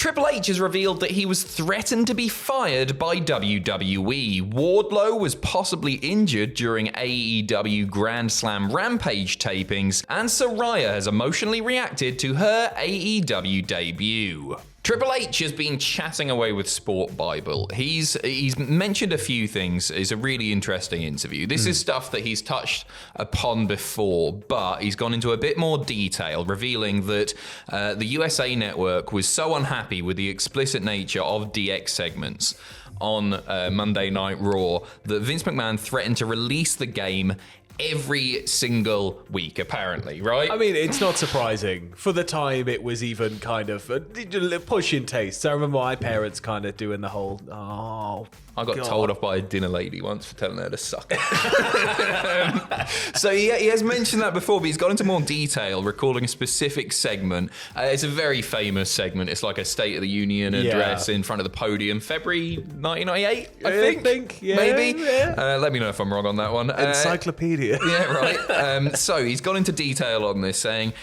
Triple H has revealed that he was threatened to be fired by WWE. Wardlow was possibly injured during AEW Grand Slam Rampage tapings, and Saraya has emotionally reacted to her AEW debut. Triple H has been chatting away with Sport Bible. He's mentioned a few things. It's a really interesting interview. This is stuff that he's touched upon before, but he's gone into a bit more detail, revealing that the USA Network was so unhappy with the explicit nature of DX segments on Monday Night Raw that Vince McMahon threatened to release the game every single week, apparently, right? I mean, it's not surprising. For the time, it was even kind of pushing tastes. I remember my parents kind of doing the whole, I got told off by a dinner lady once for telling her to suck it. So he has mentioned that before, but he's gone into more detail, recalling a specific segment. It's a very famous segment. It's like a State of the Union address in front of the podium, February 1998, I think. Yeah, maybe. Yeah. Let me know if I'm wrong on that one. Encyclopedia. Yeah, right. So he's gone into detail on this, saying,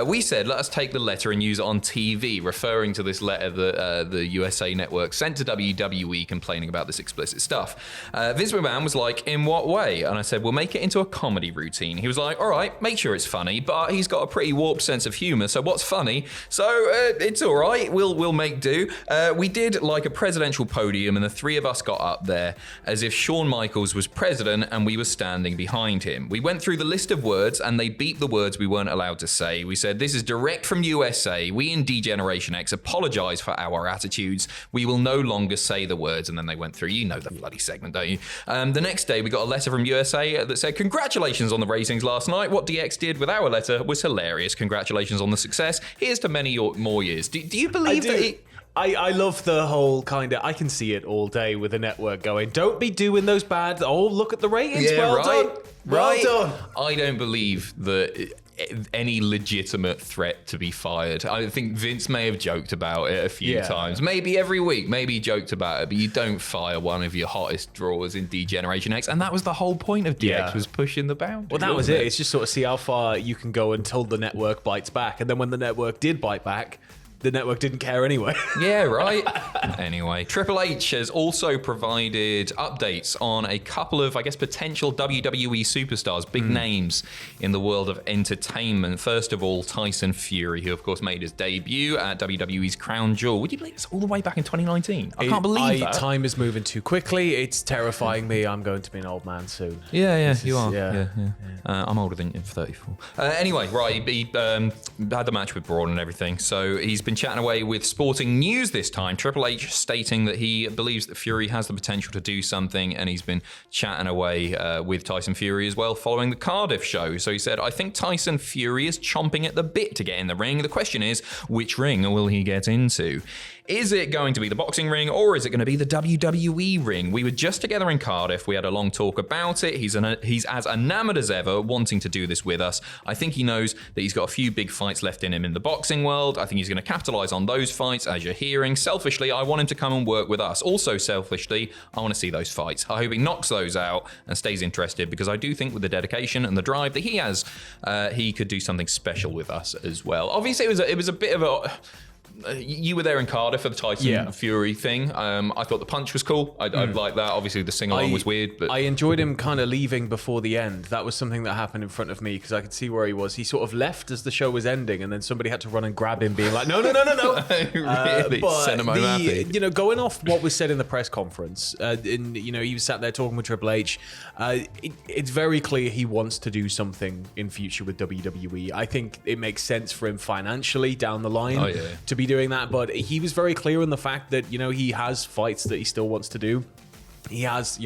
we said, let us take the letter and use it on TV, referring to this letter that the USA Network sent to WWE complaining about this explicit stuff. Vince McMahon was like, in what way? And I said, we'll make it into a comedy routine. He was like, all right, make sure it's funny, but he's got a pretty warped sense of humor, so what's funny? So it's all right, we'll make do. We did like a presidential podium, and the three of us got up there as if Shawn Michaels was president and we were standing behind him. We went through the list of words and they beat the words we weren't allowed to say. We said, this is direct from USA. We in D-Generation X apologize for our attitudes. We will no longer say the words. And then they went through, you know the bloody segment, don't you? The next day we got a letter from USA that said, congratulations on the ratings last night. What DX did with our letter was hilarious. Congratulations on the success. Here's to many more years. Do you believe that I love the whole kind of, I can see it all day with the network going, don't be doing those bad, look at the ratings, well done. Well done. I don't believe that any legitimate threat to be fired. I think Vince may have joked about it a few times. Maybe every week, maybe he joked about it, but you don't fire one of your hottest drawers in D-Generation X. And that was the whole point of DX, was pushing the boundary. Well, that was it. It's just sort of see how far you can go until the network bites back. And then when the network did bite back, the network didn't care anyway. Yeah, right. Anyway, Triple H has also provided updates on a couple of, I guess, potential WWE superstars, big names in the world of entertainment. First of all, Tyson Fury, who, of course, made his debut at WWE's Crown Jewel. Would you believe it's all the way back in 2019? I can't believe that. Time is moving too quickly. It's terrifying me. I'm going to be an old man soon. Yeah, you are. Yeah. I'm older than you, 34. Anyway, right, he had the match with Braun and everything, so he's been chatting away with Sporting News this time. Triple H stating that he believes that Fury has the potential to do something, and he's been chatting away with Tyson Fury as well following the Cardiff show. So he said, I think Tyson Fury is chomping at the bit to get in the ring. The question is, which ring will he get into? Is it going to be the boxing ring, or is it going to be the WWE ring? We were just together in Cardiff. We had a long talk about it. He's as enamored as ever, wanting to do this with us. I think he knows that he's got a few big fights left in him in the boxing world. I think he's going to capitalize on those fights, as you're hearing. Selfishly, I want him to come and work with us. Also, selfishly, I want to see those fights. I hope he knocks those out and stays interested, because I do think with the dedication and the drive that he has, he could do something special with us as well. Obviously, it was a bit of a... You were there in Cardiff for the Tyson Fury thing. I thought the punch was cool. I like that. Obviously, the sing-along was weird. But I enjoyed him kind of leaving before the end. That was something that happened in front of me, because I could see where he was. He sort of left as the show was ending, and then somebody had to run and grab him, being like, no. Really? Send him home happy. Going off what was said in the press conference, he was sat there talking with Triple H. It's very clear he wants to do something in future with WWE. I think it makes sense for him financially down the line to be doing that, but he was very clear in the fact that he has fights that he still wants to do. He has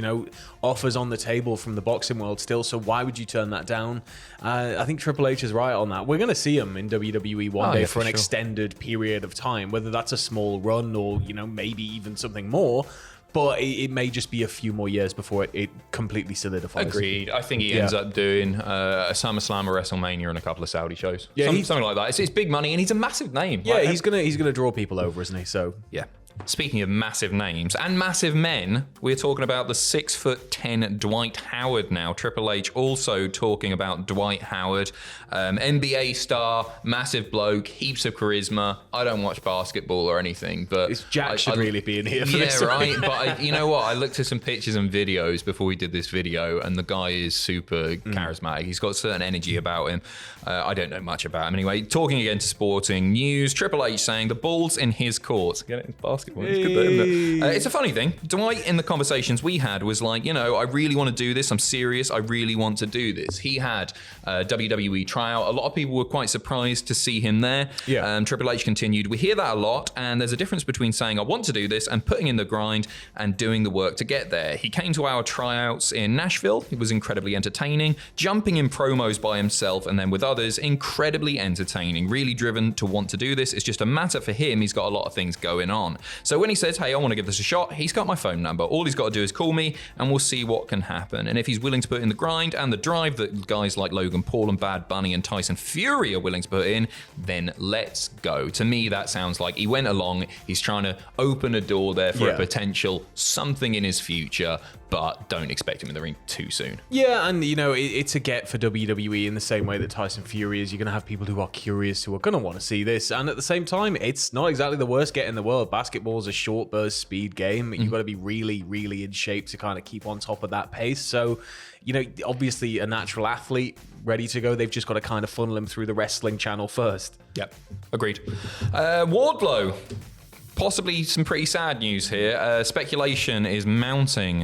offers on the table from the boxing world still, so why would you turn that down? I think Triple H is right on that. We're going to see him in WWE one day for an extended period of time, whether that's a small run or maybe even something more. But it may just be a few more years before it completely solidifies. Agreed. I think he ends up doing a SummerSlam or WrestleMania and a couple of Saudi shows. Yeah, something like that. It's big money, and he's a massive name. Yeah, he's gonna draw people over, isn't he? So yeah. Speaking of massive names and massive men, we're talking about the 6'10" Dwight Howard now. Triple H also talking about Dwight Howard, NBA star, massive bloke, heaps of charisma. I don't watch basketball or anything, but Jack should really be in here for this. Yeah, right. But you know what? I looked at some pictures and videos before we did this video, and the guy is super charismatic. He's got a certain energy about him. I don't know much about him anyway. Talking again to sporting news, Triple H saying the ball's in his court. Get it in basketball. It's good, isn't it? It's a funny thing. Dwight, in the conversations we had, was like, I really want to do this. I'm serious. I really want to do this. He had a WWE tryout. A lot of people were quite surprised to see him there. Yeah. Triple H continued, we hear that a lot, and there's a difference between saying I want to do this and putting in the grind and doing the work to get there. He came to our tryouts in Nashville. It was incredibly entertaining, jumping in promos by himself and then with others, incredibly entertaining, really driven to want to do this. It's just a matter for him. He's got a lot of things going on. So when he says, hey, I want to give this a shot, he's got my phone number. All he's got to do is call me and we'll see what can happen. And if he's willing to put in the grind and the drive that guys like Logan Paul and Bad Bunny and Tyson Fury are willing to put in, then let's go. To me, that sounds like he went along. He's trying to open a door there for a potential something in his future, but don't expect him in the ring too soon. Yeah, and it's a get for WWE in the same way that Tyson Fury is. You're going to have people who are curious, who are going to want to see this, and at the same time, it's not exactly the worst get in the world. Basketball is a short burst speed game. You've got to be really, really in shape to kind of keep on top of that pace. So, obviously a natural athlete ready to go. They've just got to kind of funnel him through the wrestling channel first. Yep, agreed. Wardlow. Possibly some pretty sad news here. Speculation is mounting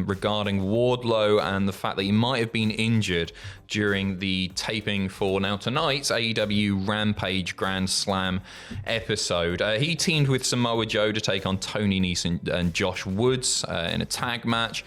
regarding Wardlow and the fact that he might have been injured during the taping for now tonight's AEW Rampage Grand Slam episode. He teamed with Samoa Joe to take on Tony Nese and Josh Woods in a tag match.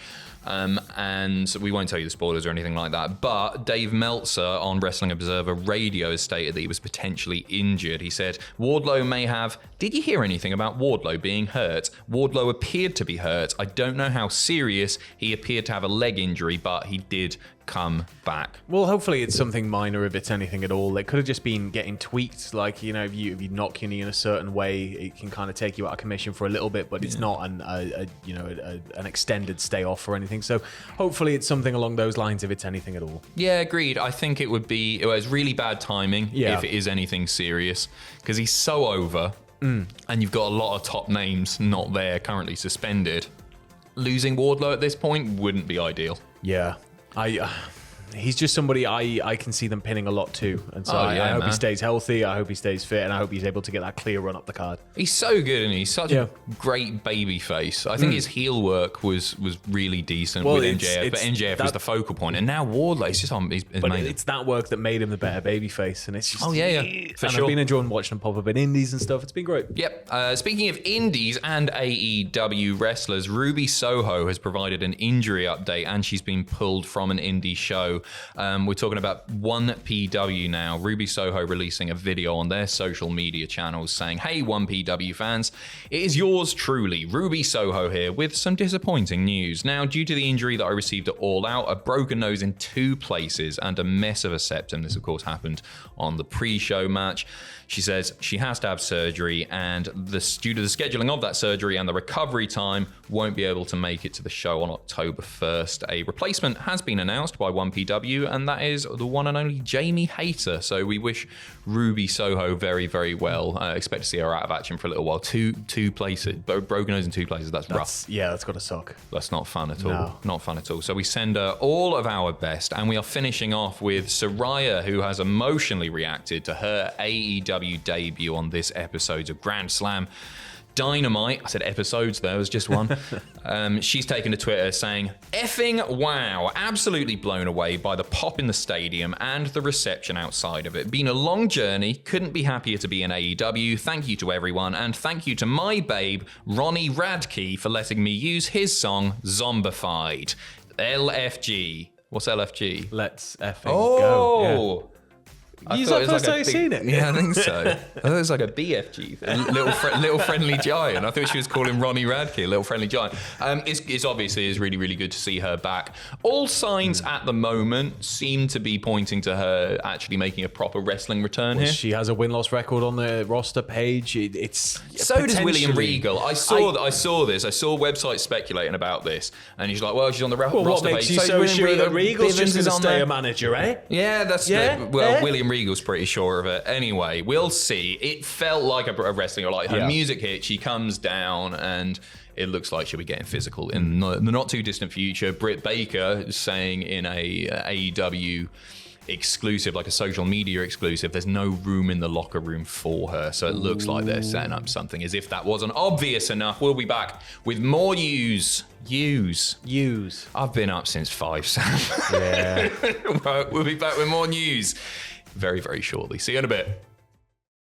And we won't tell you the spoilers or anything like that, but Dave Meltzer on Wrestling Observer Radio has stated that he was potentially injured. He said, Wardlow may have... Did you hear anything about Wardlow being hurt? Wardlow appeared to be hurt. I don't know how serious. He appeared to have a leg injury, but he did come back. Well, hopefully it's something minor if it's anything at all. It could have just been getting tweaked, like, if you knock your knee in a certain way, it can kind of take you out of commission for a little bit, but it's not an extended stay off or anything. So hopefully it's something along those lines if it's anything at all. Yeah, agreed. I think it would be, it's really bad timing if it is anything serious, because he's so over and you've got a lot of top names not there, currently suspended. Losing Wardlow at this point wouldn't be ideal. Yeah. He's just somebody I can see them pinning a lot too, and so I hope he stays healthy. I hope he stays fit, and I hope he's able to get that clear run up the card. He's so good, and he's such a great baby face. I think his heel work was really decent with MJF, but MJF was the focal point, and now Wardlow's just on. But amazing. It's that work that made him the better baby face, and it's just for sure. I've been enjoying watching him pop up in indies and stuff. It's been great. Yep. Speaking of indies and AEW wrestlers, Ruby Soho has provided an injury update, and she's been pulled from an indie show. We're talking about 1PW now. Ruby Soho releasing a video on their social media channels saying, hey, 1PW fans, it is yours truly, Ruby Soho here, with some disappointing news. Now, due to the injury that I received at All Out, a broken nose in 2 places and a mess of a septum. This, of course, happened on the pre-show match. She says she has to have surgery, and due to the scheduling of that surgery and the recovery time, won't be able to make it to the show on October 1st. A replacement has been announced by 1PW, and that is the one and only Jamie Hayter. So we wish Ruby Soho very, very well. Expect to see her out of action for a little while. Two places, broken nose in 2 places. That's rough. Yeah, that's got to suck. That's not fun at all. Not fun at all. So we send her all of our best, and we are finishing off with Saraya, who has emotionally reacted to her AEW debut on this episode of Grand Slam Dynamite. I said episodes, there was just one. She's taken to Twitter saying, effing wow, absolutely blown away by the pop in the stadium and the reception outside of it. Been a long journey, couldn't be happier to be in AEW. Thank you to everyone, and thank you to my babe, Ronnie Radke, for letting me use his song, Zombified. LFG. What's LFG? Let's effing go. Yeah. Is that the first time you've seen it? Yeah, I think so. I thought it was like a BFG, a little friendly giant. I thought she was calling Ronnie Radke a little friendly giant. It's obviously is really, really good to see her back. All signs at the moment seem to be pointing to her actually making a proper wrestling return here. She has a win-loss record on the roster page. It's so does William Regal. I saw this. I saw websites speculating about this, and he's like, "Well, she's on the roster page." What makes you so sure that Regal's just going to stay a manager, eh? Yeah, that's William Regal's pretty sure of it. Anyway, we'll see. It felt like a wrestling, or like her music hit. She comes down and it looks like she'll be getting physical in the not too distant future. Britt Baker saying in a AEW exclusive, like a social media exclusive, there's no room in the locker room for her. So it looks like they're setting up something. As if that wasn't obvious enough, we'll be back with more news. I've been up since 5, Sam. Yeah. Right, we'll be back with more news very, very shortly. See you in a bit.